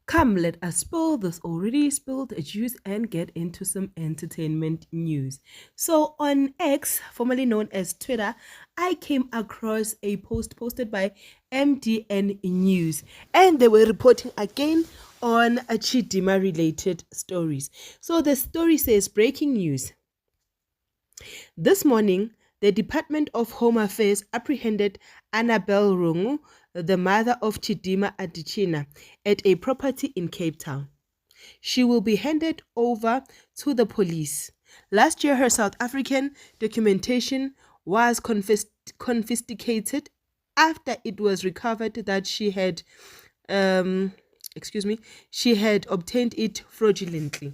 Come, let us spill this already spilled juice and get into some entertainment news. So, on X, formerly known as Twitter, I came across a post posted by MDN News, and they were reporting again on a Chidima related stories. So, the story says breaking news. This morning, the Department of Home Affairs apprehended Annabel Rungu, the mother of Chidima Adetshina, at a property in Cape Town. She will be handed over to the police. Last year, her South African documentation was confiscated after it was recovered that she had obtained it fraudulently.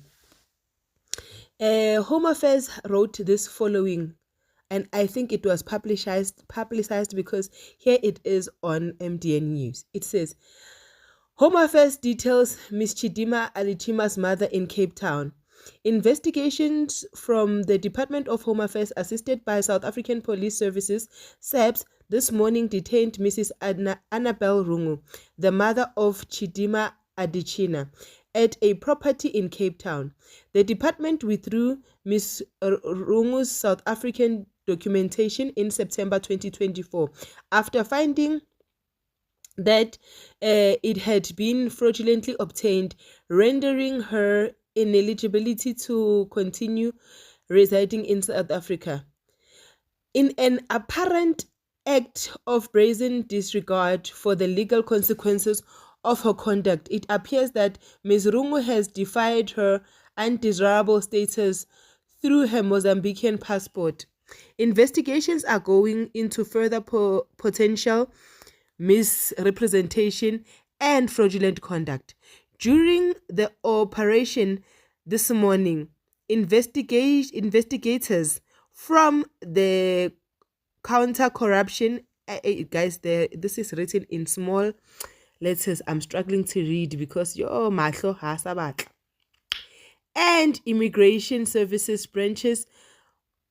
Home Affairs wrote this following, and I think it was publicized because here it is on MDN News. It says, Home Affairs details Miss Chidima Adetshina's mother in Cape Town. Investigations from the Department of Home Affairs, assisted by South African Police Services, SAPS, this morning detained Mrs. Annabel Rungu, the mother of Chidima Adetshina, at a property in Cape Town. The department withdrew Ms. Rungu's South African documentation in September 2024 after finding that it had been fraudulently obtained, rendering her ineligibility to continue residing in South Africa. In an apparent act of brazen disregard for the legal consequences of her conduct, it appears that Ms. Rungu has defied her undesirable status through her Mozambican passport. Investigations are going into further potential misrepresentation and fraudulent conduct. During the operation this morning, investigators from the counter-corruption guys, this is written in small letters. I'm struggling to read because yo mahlo ha sabatla. And immigration services branches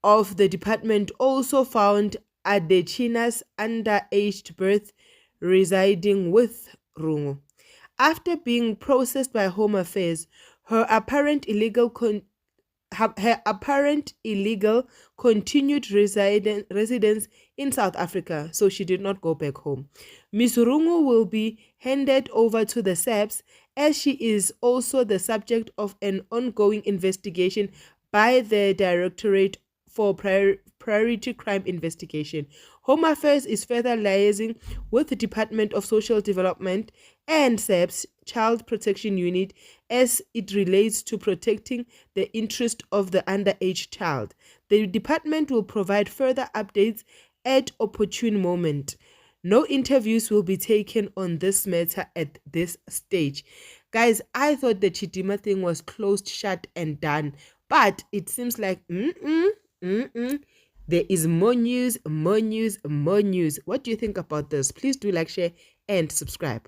of the department also found Adetshina's underage birth residing with Rungu. After being processed by Home Affairs, her apparent illegal continued residence in South Africa, so she did not go back home. Ms. Rungu will be handed over to the SAPS, as she is also the subject of an ongoing investigation by the Directorate for Priority Crime Investigation. Home Affairs is further liaising with the Department of Social Development and SAPS Child Protection Unit as it relates to protecting the interest of the underage child. The department will provide further updates at opportune moment. No interviews will be taken on this matter at this stage. Guys, I thought the Chidima thing was closed, shut, and done, but it seems like there is more news. What do you think about this? Please do like, share, and subscribe.